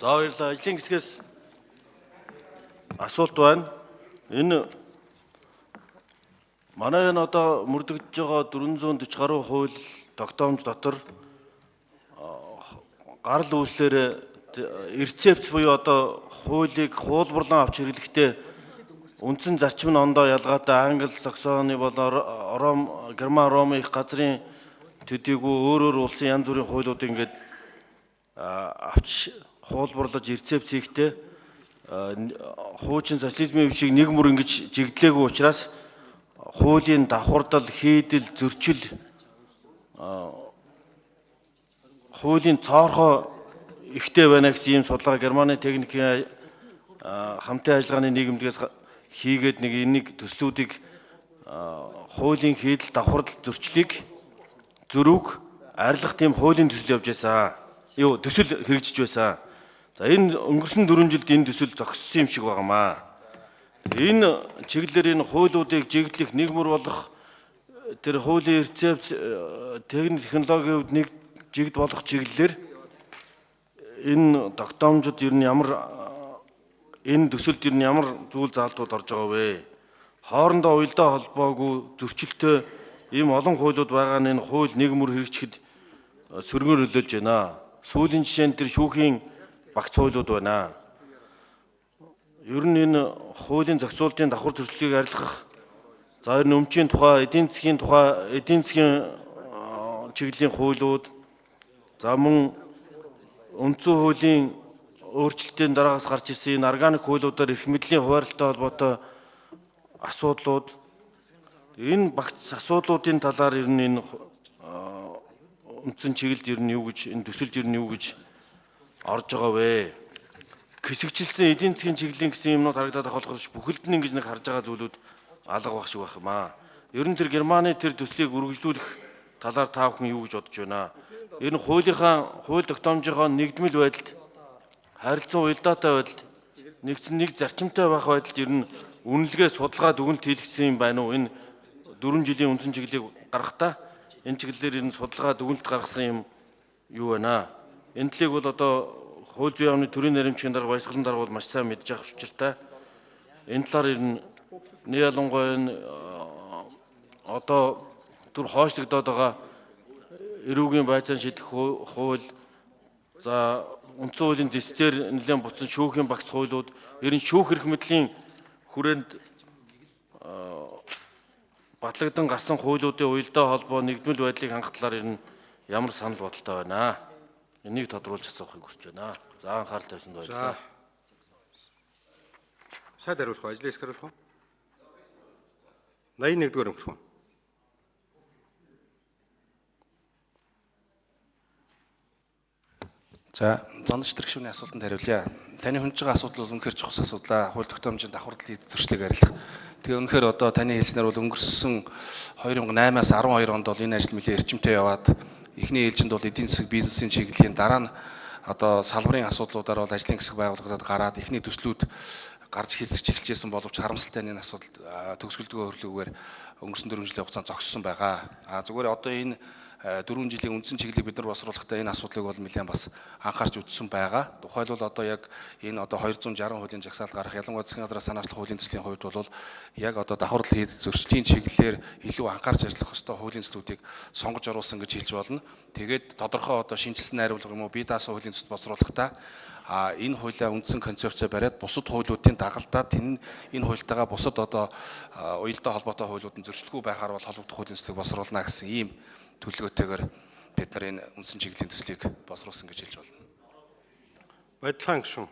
За баярлалаа. Ажлын хэсгээс асуулт байна. Энэ манай энэ одоо мөрдөгдөж байгаа 440 гаруй хууль тогтоомж дотор гарал үүслээр рецепт буюу одоо хуулийг хуулбарлан авч хэрэглэхдээ үндсэн зарчим нь ондоо ялгаатай англи, саксоны бол герман, ром их газрын төдийгүй өөр улсын янз бүрийн хуулиудыг ингээд авч хуулбарлаж рецепт хийхдээ хуучин социализмын үе шиг нэг мөр ингэж жигдлээгүй учраас хуулийн давхардал, хийдэл, зөрчил хуулийн цоорхоо ихтэй байна гэсэн ийм судалгаа Германы техникийн хамтын ажиллагааны нийгэмдгээс хийгээд нэг энийг төслүүдийг хуулийн хийдэл, давхардал, зөрчлийг зөрүүг арилгах тийм хуулийн төсөл явж байсан. Төсөл хэрэгжиж байсан. За энэ өнгөрсөн 4 жилд энэ төсөл зогссон юм шиг байгаамаа. Энэ чиглэлээр энэ хуулиудыг жигдлэх, нэгмөр болгох, тэр хуулийн рецепт, технологийн хувьд нэг жигд болох чиглэлээр энэ тогтоомжид ер нь энэ төсөлд ер нь ямар зүйл заалтууд орж байгаа вэ? Хоорондоо уялдаа холбоогүй зөрчилтэй ийм олон хуулиуд байгаа нь энэ хууль нэгмөр хэрэгжихэд сөргөөр нөлөөлж байна. Сүүлийн жишээ нь тэр шүүхийн багц хуулиуд байна. Ер нь энэ хуулийн зохицуултын давхар зөрчлийг арилгах, за ер нь өмчийн тухай, эдийн засгийн чиглэлийн хуулиуд, за мөн үндсэн хуулийн өөрчлөлтийн дараагаас гарч ирсэн энэ органик хуулиудаар эрх мэдлийн хуваарлалтай холбоотой асуудлууд, энэ багц асуудлуудын талаар ер нь энэ үндсэн чиглэлд ер нь юу гэж, энэ төсөлд ер нь юу гэж орж байгаа вэ? Хэсэгчилсэн эдийн засгийн чиглэлийн гэсэн юмнууд харагдаад авах болохоор бүхэлд нь ингэж нэг харж байгаа зүйлүүд алга байх шиг байх юм аа. Ер нь тэр Германы тэр төслийг үргэлжлүүлэх талаар та бүхэн юу гэж бодож байна? Ер нь хууль тогтоомжийнхоо нэгдмэл байдалд, харилцан уялдаатай байдалд, нэг зарчимтай байх байдалд ер нь үнэлгээ судалгаа дүгнэлт хийлгэсэн юм байна уу? Энэ 4 жилийн үндсэн чиглэлийг гаргахдаа энэ чиглэлээр ер нь судалгаа дүгнэлт гаргасан юм юу байна? Энэ талыг бол одоо хууль зүйн яамны төрийн наримчгийн дарга баясгалан дарга бол маш сайн мэдж авах учиртай. Энэ талаар ер нь ялангуяа энэ одоо түр хойшлогдоод байгаа эрүүгийн байцаан шийдэх хууль, за үндсэн хуулийн зэстээр нэлээд буцсан шүүхийн багц хуулиуд, ер нь шүүх эрх мэдлийн хүрээнд батлагдсан гарсан хуулиудын уялдаа холбоо нэгдмэл байдлыг хангах талаар ер нь ямар санал бодолтой байна? Энийг тодруулж асуухыг хүсэж байна. За анхаарал тавьсанд баярлалаа. Сайд хариулах, ажлын хэсэг хариулах. 81-р микрофон. За, зондч тэргшүүний асуултанд хариулъя. Таны хүндж байгаа асуудал бол үнэхээр чухал асуудал. Хууль тогтоомжийн давхардлын зөрчлийг арилгах. Тэгээ үнэхээр одоо таны хэлснээр бол өнгөрсөн 2008-аас 12 онд бол энэ ажил нэлээд эрчимтэй яваад эхний ээлжинд бол эдийн засаг бизнесийн чиглэлийн, дараа нь одоо салбарын асуудлуудаар бол ажлын хэсэг байгууллагад гараад эхний төслүүд гарч хэлцэж эхэлжсэн боловч харамсалтай энэ асуудал төгсгөлдгөө хөрлөгөөр өнгөрсөн 4 жилийн хугацаанд зогссон байгаа. Зүгээр одоо энэ 4 жилийн үндсэн чиглэлийг бид нар босруулахдаа энэ асуудлыг бол нэлээд бас анхаарч үзсэн байгаа. Тухайлбал одоо яг энэ одоо 260 хуулийн жагсаалт гарах, ялангуяа засгийн газраас санаачлах хуулийн төслийн хувьд бол яг одоо давхарлал хийх зөрчлийн чиглэлээр илүү анхаарч ажиллах ёстой хуулийн төслүүдийг сонгож оруулсан гэж хэлж болно. Тэгээд тодорхой одоо шинжилсэн найруулга юм уу бие даасан хуулийн төсөл босруулахдаа энэ хуулиа үндсэн концепцоо бариад бусад хуулиудын дагалдаад энэ хуультайгаа бусад одоо уялдаа холбоотой хуулиудын зөрчилгүй байхаар бол холбогдох хуулийн төслийг босруулна гэсэн ийм төлөвлөгөөтэйгээр бид нар энэ үндсэн чиглэлийн төслийг босруулсан гэж хэлж болно. Баярлалаа гүшүүн.